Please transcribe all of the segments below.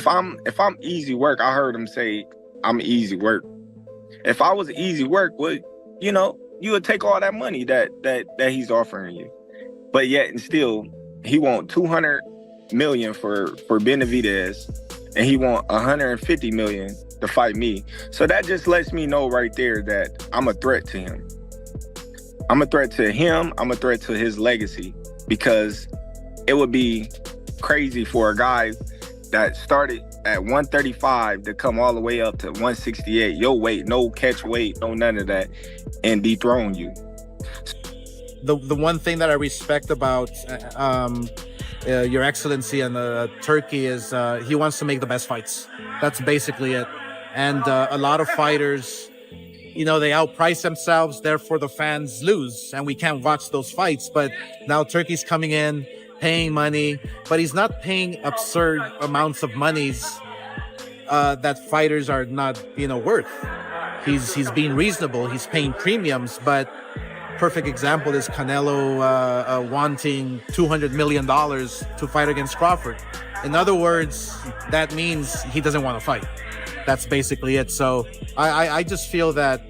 If I'm easy work, I heard him say I'm easy work. If I was easy work, you would take all that money that he's offering you. But yet and still, he want 200 million for Benavidez, and he want 150 million to fight me. So that just lets me know right there that I'm a threat to him. I'm a threat to him. I'm a threat to his legacy, because it would be crazy for a guy that started at 135 to come all the way up to 168, your weight, no catch weight, no none of that, and dethrone you. The one thing that I respect about Your Excellency and Turkey is he wants to make the best fights. That's basically it. And a lot of fighters, they outprice themselves, therefore the fans lose, and we can't watch those fights. But now Turkey's coming in, paying money, but he's not paying absurd amounts of monies that fighters are not, worth. He's being reasonable. He's paying premiums, but perfect example is Canelo wanting $200 million to fight against Crawford. In other words, that means he doesn't want to fight. That's basically it. So I just feel that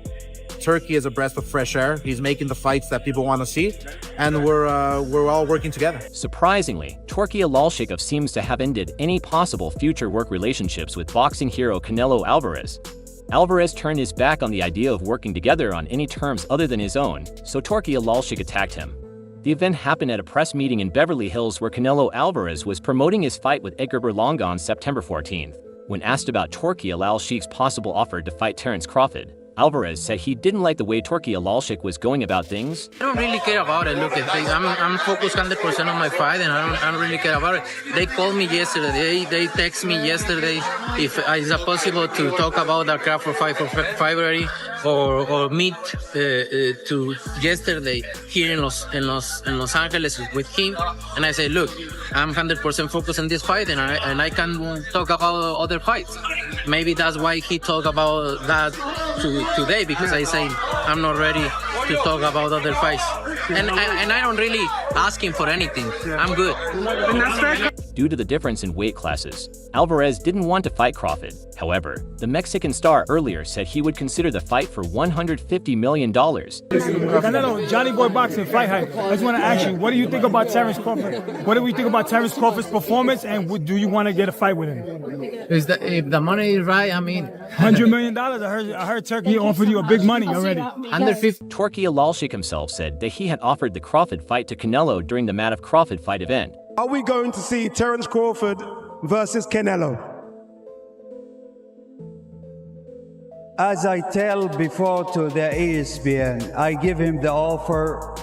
Turkey is a breath of fresh air. He's making the fights that people want to see, and we're all working together. Surprisingly, Turkey Alalshikh seems to have ended any possible future work relationships with boxing hero Canelo Alvarez. Alvarez turned his back on the idea of working together on any terms other than his own, so Turkey Alalshikh attacked him. The event happened at a press meeting in Beverly Hills where Canelo Alvarez was promoting his fight with Edgar Berlanga on September 14th. When asked about Turkey Alalshikh's possible offer to fight Terence Crawford, Alvarez said he didn't like the way Turkey Alalshikh was going about things. I don't really care about it. Look, I'm focused 100% on my fight, and I don't really care about it. They called me yesterday. They text me yesterday if it's possible to talk about the Crawford fight for February or meet to yesterday here in Los Angeles with him. And I say, look, I'm 100% focused on this fight, and I can talk about other fights. Maybe that's why he talked about that today, because I say I'm not ready to talk about other fights, and I don't really ask him for anything. I'm good. Due to the difference in weight classes, Alvarez didn't want to fight Crawford. However, the Mexican star earlier said he would consider the fight for $150 million. Canelo, Johnny Boy Boxing, Fight Hype. I just want to ask you, what do you think about Terence Crawford? What do we think about Terence Crawford's performance, and do you want to get a fight with him? If the money is right, I mean, $100 million. I heard Turkey offered you a big money already. Under 50. Turkey Alalshikh himself said that he had offered the Crawford fight to Canelo during the Matt of Crawford fight event. Are we going to see Terence Crawford versus Canelo? As I tell before to the ESPN, I give him the offer.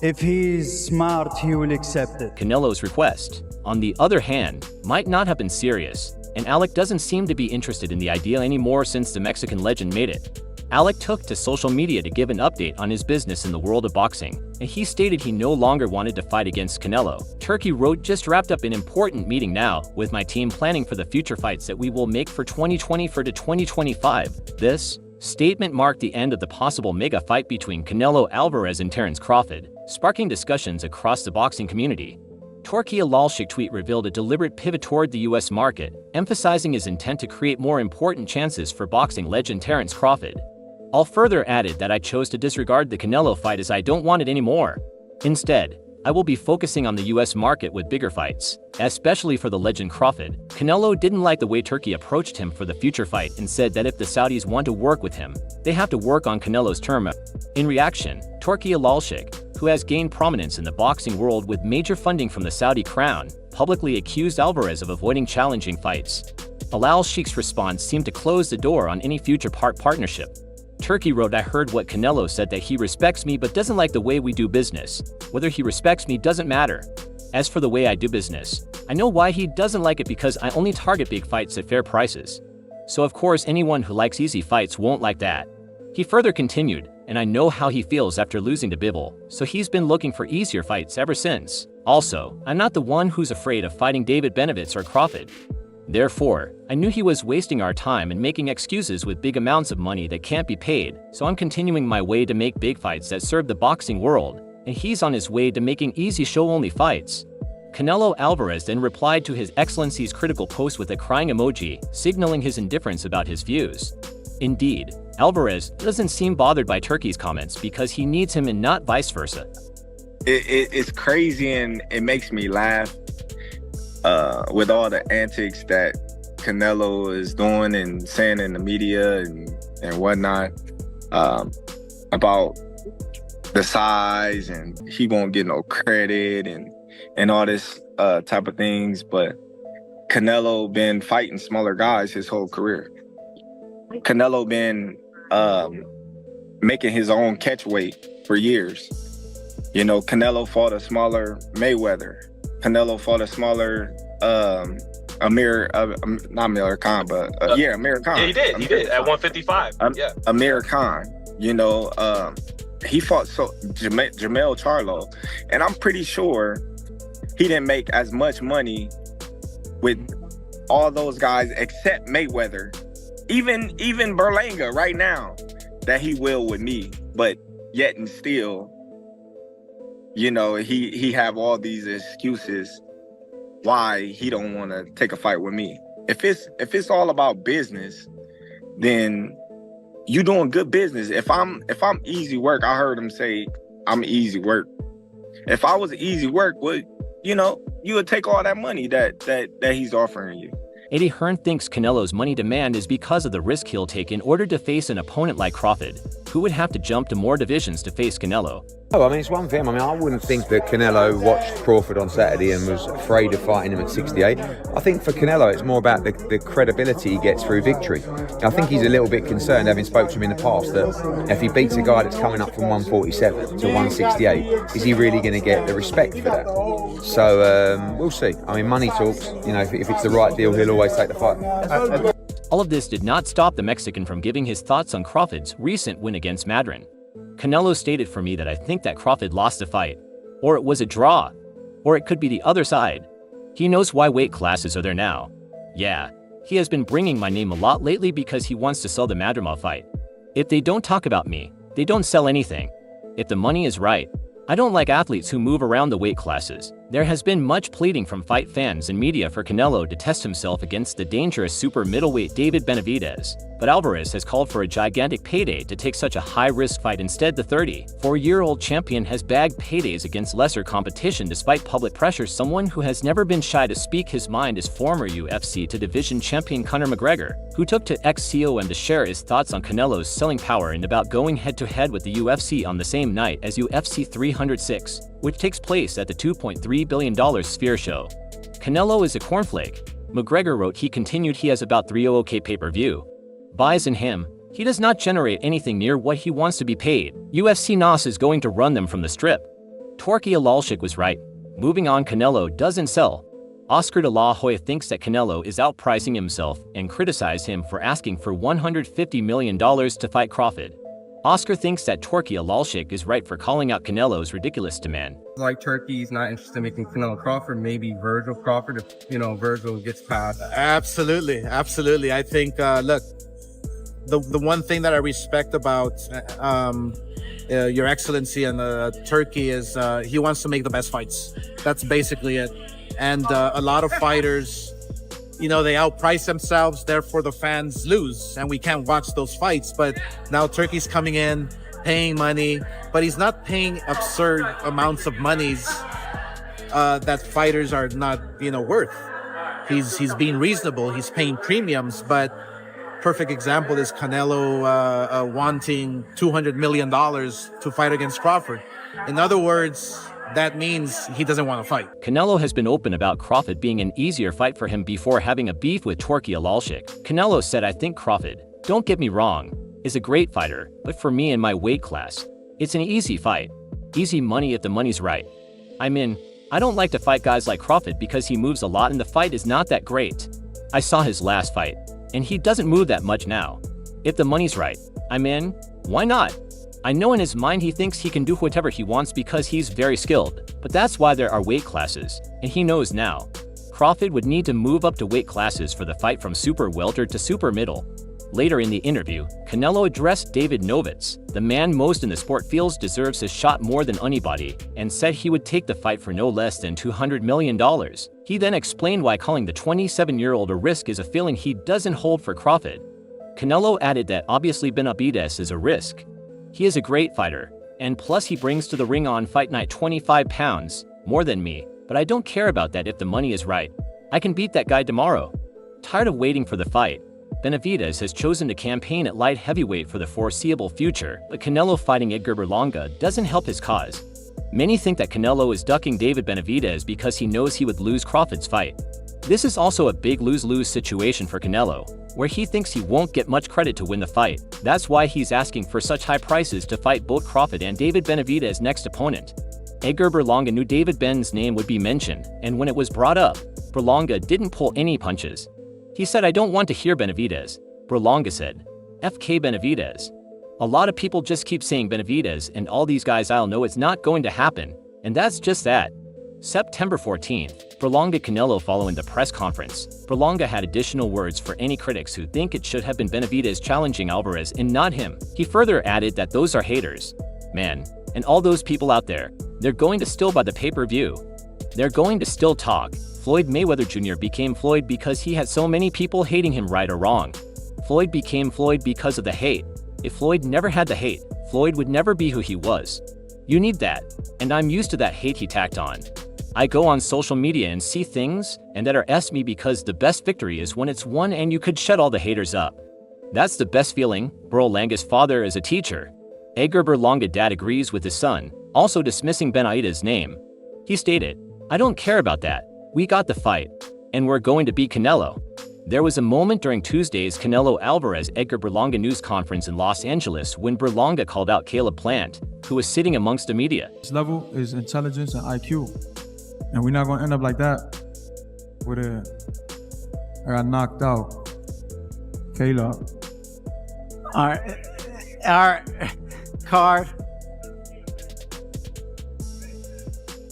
If he's smart, he will accept it. Canelo's request, on the other hand, might not have been serious, and Alec doesn't seem to be interested in the idea anymore since the Mexican legend made it. Alec took to social media to give an update on his business in the world of boxing, and he stated he no longer wanted to fight against Canelo. Turkey wrote, "Just wrapped up an important meeting now, with my team planning for the future fights that we will make for 2024 to 2025. This statement marked the end of the possible mega fight between Canelo Alvarez and Terence Crawford, sparking discussions across the boxing community. Turkey Alalshikh tweet revealed a deliberate pivot toward the US market, emphasizing his intent to create more important chances for boxing legend Terence Crawford. All further added that I chose to disregard the Canelo fight as I don't want it anymore. Instead, I will be focusing on the US market with bigger fights, especially for the legend Crawford." Canelo didn't like the way Turkey approached him for the future fight and said that if the Saudis want to work with him, they have to work on Canelo's term. In reaction, Turkey Alalshikh, who has gained prominence in the boxing world with major funding from the Saudi crown, publicly accused Alvarez of avoiding challenging fights. Alalshikh's response seemed to close the door on any future partnership. Turkey wrote, "I heard what Canelo said, that he respects me but doesn't like the way we do business. Whether he respects me doesn't matter. As for the way I do business, I know why he doesn't like it, because I only target big fights at fair prices. So of course anyone who likes easy fights won't like that." He further continued, "And I know how he feels after losing to Bivol, so he's been looking for easier fights ever since. Also, I'm not the one who's afraid of fighting David Benavidez or Crawford. Therefore, I knew he was wasting our time and making excuses with big amounts of money that can't be paid, so I'm continuing my way to make big fights that serve the boxing world, and he's on his way to making easy show-only fights." Canelo Alvarez then replied to His Excellency's critical post with a crying emoji, signaling his indifference about his views. Indeed, Alvarez doesn't seem bothered by Turkey's comments because he needs him and not vice versa. It's crazy and it makes me laugh with all the antics that Canelo is doing and saying in the media and whatnot about the size, and he won't get no credit and all this type of things. But Canelo been fighting smaller guys his whole career. Canelo been making his own catch weight for years. You know, Canelo fought a smaller Mayweather. Canelo fought a smaller Amir Khan. Yeah, he did at 155. Yeah, Amir Khan. You know, he fought Jamel Charlo, and I'm pretty sure he didn't make as much money with all those guys except Mayweather, even Berlanga right now, that he will with me. But yet and still, you know, he have all these excuses why he don't want to take a fight with me. If it's all about business, then you doing good business. If I'm easy work, I heard him say I'm easy work. If I was easy work, well, you know, you would take all that money that he's offering you. Eddie Hearn thinks Canelo's money demand is because of the risk he'll take in order to face an opponent like Crawford, who would have to jump to more divisions to face Canelo. Oh, I mean, it's one thing. I mean, I wouldn't think that Canelo watched Crawford on Saturday and was afraid of fighting him at 68. I think for Canelo, it's more about the credibility he gets through victory. I think he's a little bit concerned, having spoke to him in the past, that if he beats a guy that's coming up from 147 to 168, is he really going to get the respect for that? So we'll see. I mean, money talks. You know, if it's the right deal, he'll always take the fight. All of this did not stop the Mexican from giving his thoughts on Crawford's recent win against Madrid. Canelo stated for me that I think that Crawford lost the fight, or it was a draw, or it could be the other side. He knows why weight classes are there now. Yeah, he has been bringing my name a lot lately because he wants to sell the Madrid fight. If they don't talk about me, they don't sell anything. If the money is right, I don't like athletes who move around the weight classes. There has been much pleading from fight fans and media for Canelo to test himself against the dangerous super middleweight David Benavidez, but Alvarez has called for a gigantic payday to take such a high-risk fight. Instead, the 34-year-old champion has bagged paydays against lesser competition despite public pressure. Someone who has never been shy to speak his mind is former UFC division champion Conor McGregor, who took to XCOM to share his thoughts on Canelo's selling power and about going head-to-head with the UFC on the same night as UFC 306, which takes place at the $2.3 billion Sphere show. Canelo is a cornflake. McGregor wrote. He continued, he has about 300K pay-per-view buys in him. He does not generate anything near what he wants to be paid. UFC NOS is going to run them from the strip. Alalshikh was right. Moving on, Canelo doesn't sell. Oscar de la Hoya thinks that Canelo is outpricing himself and criticized him for asking for $150 million to fight Crawford. Oscar thinks that Alalshikh is right for calling out Canelo's ridiculous demand. Like Turkey's not interested in making Canelo Crawford, maybe Virgil Crawford, if, you know, Virgil gets past. Absolutely. I think, look, the one thing that I respect about Your Excellency and Turkey is he wants to make the best fights. That's basically it. And a lot of fighters, you know, they outprice themselves, therefore the fans lose, and we can't watch those fights. But now Turkey's coming in, paying money, but he's not paying absurd amounts of monies that fighters are not, you know, worth. He's being reasonable. He's paying premiums, but perfect example is Canelo wanting $200 million to fight against Crawford. In other words, that means he doesn't want to fight. Canelo has been open about Crawford being an easier fight for him before having a beef with Alalshikh. Canelo said, I think Crawford, don't get me wrong, is a great fighter, but for me in my weight class, it's an easy fight. Easy money if the money's right. I mean, I don't like to fight guys like Crawford because he moves a lot and the fight is not that great. I saw his last fight, and he doesn't move that much now. If the money's right, I'm in, why not? I know in his mind he thinks he can do whatever he wants because he's very skilled, but that's why there are weight classes, and he knows now. Crawford would need to move up to weight classes for the fight from super welter to super middle. Later in the interview, Canelo addressed David Novitz, the man most in the sport feels deserves his shot more than anybody, and said he would take the fight for no less than $200 million. He then explained why calling the 27-year-old a risk is a feeling he doesn't hold for Crawford. Canelo added that obviously Benavidez is a risk. He is a great fighter, and plus he brings to the ring on fight night 25 pounds, more than me, but I don't care about that if the money is right. I can beat that guy tomorrow. Tired of waiting for the fight, Benavidez has chosen to campaign at light heavyweight for the foreseeable future, but Canelo fighting Edgar Berlanga doesn't help his cause. Many think that Canelo is ducking David Benavidez because he knows he would lose Crawford's fight. This is also a big lose-lose situation for Canelo, where he thinks he won't get much credit to win the fight. That's why he's asking for such high prices to fight both Crawford and David Benavidez's next opponent. Edgar Berlanga knew David Ben's name would be mentioned, and when it was brought up, Berlanga didn't pull any punches. He said, "I don't want to hear Benavidez." Berlanga said, "FK Benavidez." A lot of people just keep saying Benavidez, and all these guys I'll know it's not going to happen, and that's just that. September 14th, Berlanga Canelo following the press conference. Berlanga had additional words for any critics who think it should have been Benavidez challenging Alvarez and not him. He further added that those are haters. Man, and all those people out there, they're going to still buy the pay-per-view. They're going to still talk. Floyd Mayweather Jr. became Floyd because he had so many people hating him, right or wrong. Floyd became Floyd because of the hate. If Floyd never had the hate, Floyd would never be who he was. You need that, and I'm used to that hate he tacked on. I go on social media and see things, and that are S me because the best victory is when it's won and you could shut all the haters up. That's the best feeling. Berlanga's father is a teacher. Edgar Berlanga dad agrees with his son, also dismissing Benavidez's name. He stated, "I don't care about that. We got the fight, and we're going to beat Canelo." There was a moment during Tuesday's Canelo Alvarez Edgar Berlanga news conference in Los Angeles when Berlanga called out Caleb Plant, who was sitting amongst the media. This level is intelligence and IQ, and we're not going to end up like that. I got knocked out. Caleb. All right, card.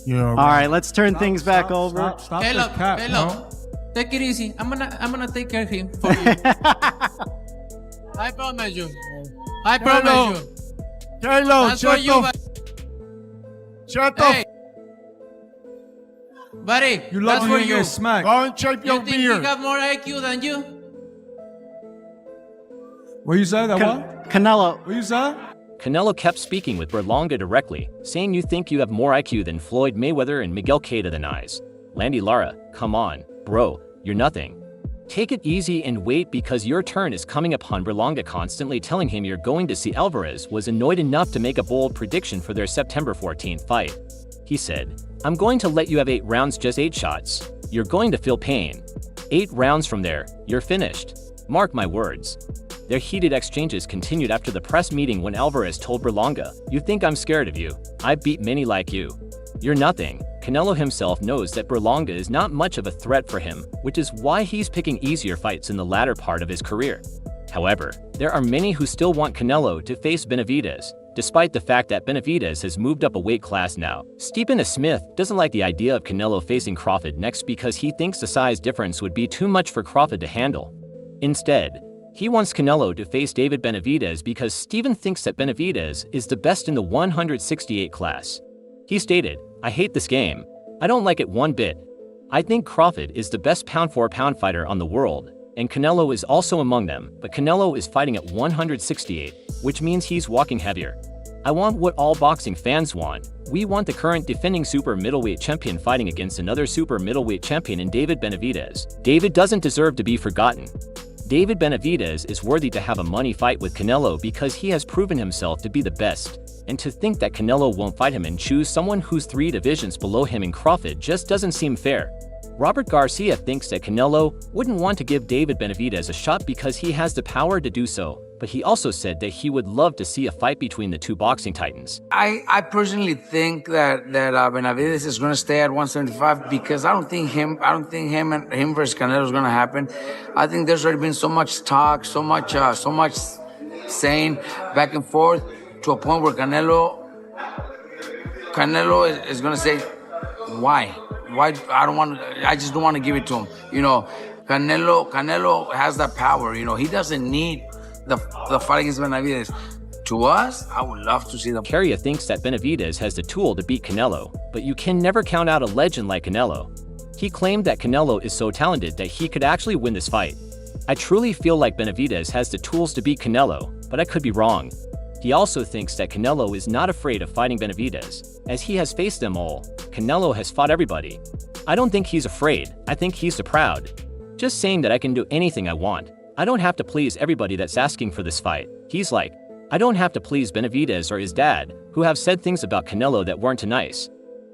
Yeah, all right, let's turn things back over. Stop Caleb, the cap, Caleb, no? take it easy. I'm gonna take care of him for you. I promise you. I promise you. Caleb, shut up. Hey, buddy, You that's lucky for you you. get smacked. Go and shape You your think he beard. got more IQ than you? What you say? That what? Canelo. What you say? Canelo kept speaking with Berlanga directly, saying you think you have more IQ than Floyd Mayweather and Miguel Cotto than eyes. Landy Lara, come on, bro, you're nothing. Take it easy and wait because your turn is coming upon. Berlanga constantly telling him you're going to see Alvarez was annoyed enough to make a bold prediction for their September 14th fight. He said, "I'm going to let you have 8 rounds, just 8 shots. You're going to feel pain. 8 rounds from there, you're finished. Mark my words." Their heated exchanges continued after the press meeting when Alvarez told Berlanga, "You think I'm scared of you? I beat many like you. You're nothing." Canelo himself knows that Berlanga is not much of a threat for him, which is why he's picking easier fights in the latter part of his career. However, there are many who still want Canelo to face Benavidez, despite the fact that Benavidez has moved up a weight class now. Stephen S. Smith doesn't like the idea of Canelo facing Crawford next because he thinks the size difference would be too much for Crawford to handle. Instead, he wants Canelo to face David Benavidez because Stephen thinks that Benavidez is the best in the 168 class. He stated, "I hate this game. I don't like it one bit. I think Crawford is the best pound-for-pound fighter on the world, and Canelo is also among them, but Canelo is fighting at 168, which means he's walking heavier. I want what all boxing fans want. We want the current defending super middleweight champion fighting against another super middleweight champion in David Benavidez. David doesn't deserve to be forgotten. David Benavidez is worthy to have a money fight with Canelo because he has proven himself to be the best, and to think that Canelo won't fight him and choose someone who's 3 divisions below him in Crawford just doesn't seem fair." Robert Garcia thinks that Canelo wouldn't want to give David Benavidez a shot because he has the power to do so, but he also said that he would love to see a fight between the 2 boxing titans. I personally think that Benavidez is going to stay at 175 because I don't think him and him versus Canelo is going to happen. I think there's already been so much talk, so much saying back and forth to a point where Canelo is going to say, why? I just don't want to give it to him. You know, Canelo has that power. You know, he doesn't need the fight against Benavidez. To us, I would love to see them. Hoya thinks that Benavidez has the tool to beat Canelo, but you can never count out a legend like Canelo. He claimed that Canelo is so talented that he could actually win this fight. I truly feel like Benavidez has the tools to beat Canelo, but I could be wrong. He also thinks that Canelo is not afraid of fighting Benavidez, as he has faced them all. Canelo has fought everybody. I don't think he's afraid, I think he's the proud. Just saying that I can do anything I want. I don't have to please everybody that's asking for this fight. He's like, I don't have to please Benavidez or his dad, who have said things about Canelo that weren't nice.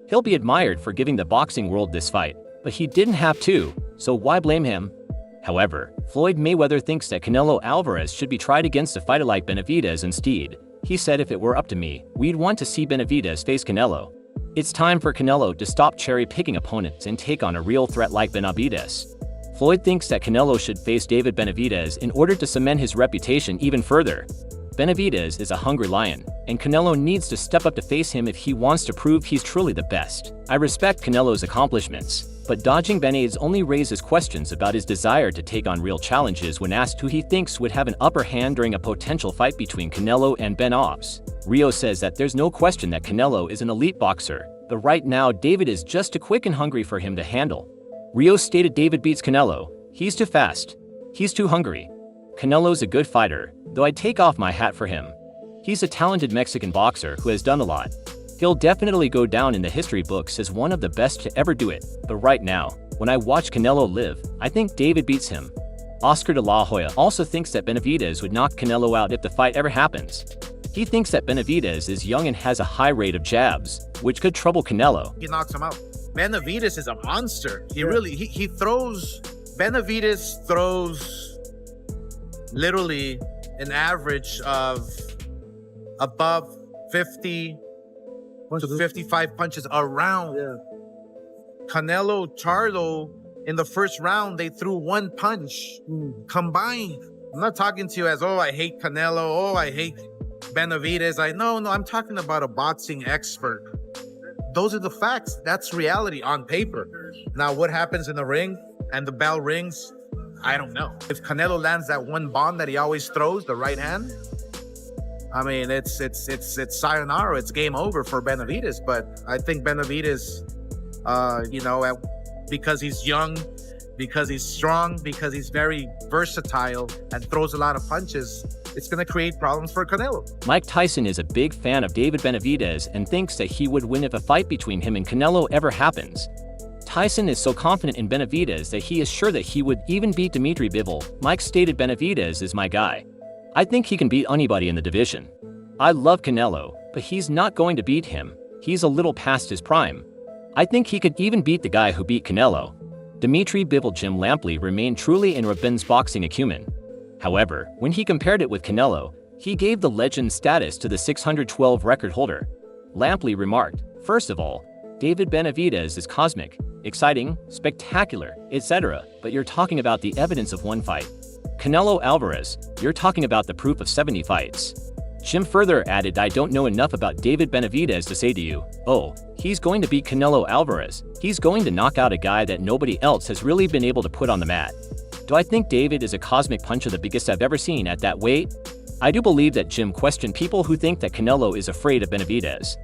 He'll be admired for giving the boxing world this fight, but he didn't have to, so why blame him? However, Floyd Mayweather thinks that Canelo Alvarez should be tried against a fighter like Benavidez instead. He said if it were up to me, we'd want to see Benavidez face Canelo. It's time for Canelo to stop cherry-picking opponents and take on a real threat like Benavidez. Floyd thinks that Canelo should face David Benavidez in order to cement his reputation even further. Benavidez is a hungry lion, and Canelo needs to step up to face him if he wants to prove he's truly the best. I respect Canelo's accomplishments, but dodging Benavidez only raises questions about his desire to take on real challenges when asked who he thinks would have an upper hand during a potential fight between Canelo and Benavidez. Rio says that there's no question that Canelo is an elite boxer, but right now David is just too quick and hungry for him to handle. Rio stated David beats Canelo. He's too fast. He's too hungry. Canelo's a good fighter, though I'd take off my hat for him. He's a talented Mexican boxer who has done a lot. He'll definitely go down in the history books as one of the best to ever do it, but right now, when I watch Canelo live, I think David beats him. Oscar de la Hoya also thinks that Benavidez would knock Canelo out if the fight ever happens. He thinks that Benavidez is young and has a high rate of jabs, which could trouble Canelo. He knocks him out. Benavidez is a monster. He throws, Benavidez throws literally an average of above 50 to 55 punches around. Canelo, Charlo, in the first round, they threw one punch combined. I'm not talking to you as, oh, I hate Canelo, oh, I hate Benavidez. No, I'm talking about a boxing expert. Those are the facts. That's reality on paper. Now, what happens in the ring and the bell rings, I don't know. If Canelo lands that one bomb that he always throws, the right hand, I mean, it's sayonara. It's game over for Benavidez. But I think Benavidez, because he's young, because he's strong, because he's very versatile and throws a lot of punches, it's going to create problems for Canelo. Mike Tyson is a big fan of David Benavidez and thinks that he would win if a fight between him and Canelo ever happens. Tyson is so confident in Benavidez that he is sure that he would even beat Dimitri Bivol. Mike stated Benavidez is my guy. I think he can beat anybody in the division. I love Canelo, but he's not going to beat him. He's a little past his prime. I think he could even beat the guy who beat Canelo. Dimitri Bivol Jim Lampley remained truly in Rabin's boxing acumen. However, when he compared it with Canelo, he gave the legend status to the 612 record holder. Lampley remarked, first of all, David Benavidez is cosmic, exciting, spectacular, etc., but you're talking about the evidence of one fight. Canelo Alvarez, you're talking about the proof of 70 fights. Jim further added, I don't know enough about David Benavidez to say to you, oh, he's going to beat Canelo Alvarez. He's going to knock out a guy that nobody else has really been able to put on the mat. Do I think David is a cosmic puncher, the biggest I've ever seen at that weight? I do believe that Jim questioned people who think that Canelo is afraid of Benavidez.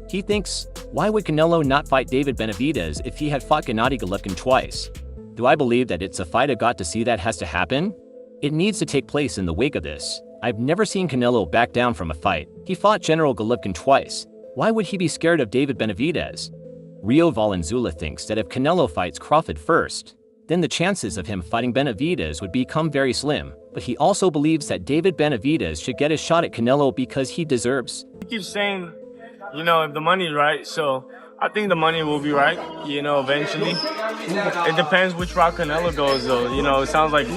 He thinks, why would Canelo not fight David Benavidez if he had fought Gennady Golovkin twice? Do I believe that it's a fight I've got to see that has to happen? It needs to take place in the wake of this. I've never seen Canelo back down from a fight. He fought General Golovkin twice. Why would he be scared of David Benavidez? Rio Valenzuela thinks that if Canelo fights Crawford first, then the chances of him fighting Benavidez would become very slim. But he also believes that David Benavidez should get a shot at Canelo because he deserves. He keeps saying, if the money's right, so I think the money will be right, eventually. It depends which route Canelo goes, though. It sounds like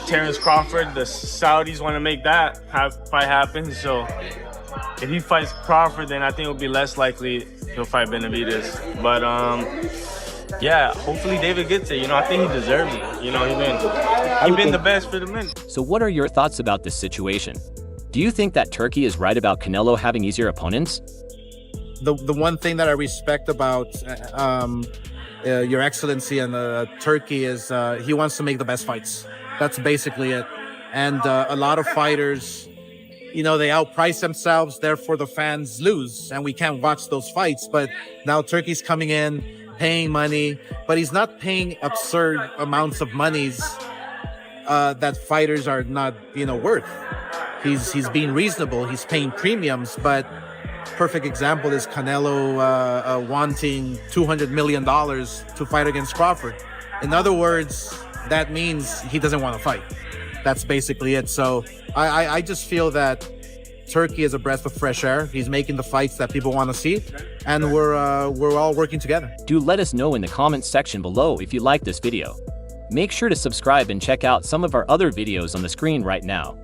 Terence Crawford, the Saudis want to make that fight happen, so if he fights Crawford, then I think it'll be less likely he'll fight Benavidez. But, yeah, hopefully David gets it. I think he deserves it. He's been the best for the men. So what are your thoughts about this situation? Do you think that Turkey is right about Canelo having easier opponents? The one thing that I respect about Your Excellency and Turkey is he wants to make the best fights. That's basically it. And a lot of fighters, you know, they outprice themselves, therefore the fans lose, and we can't watch those fights. But now Turkey's coming in, paying money, but he's not paying absurd amounts of monies that fighters are not, you know, worth. He's being reasonable. He's paying premiums, but perfect example is Canelo wanting $200 million to fight against Crawford. In other words, that means he doesn't want to fight. That's basically it. So I just feel that Turkey is a breath of fresh air. He's making the fights that people want to see, and we're all working together. Do let us know in the comments section below if you like this video. Make sure to subscribe and check out some of our other videos on the screen right now.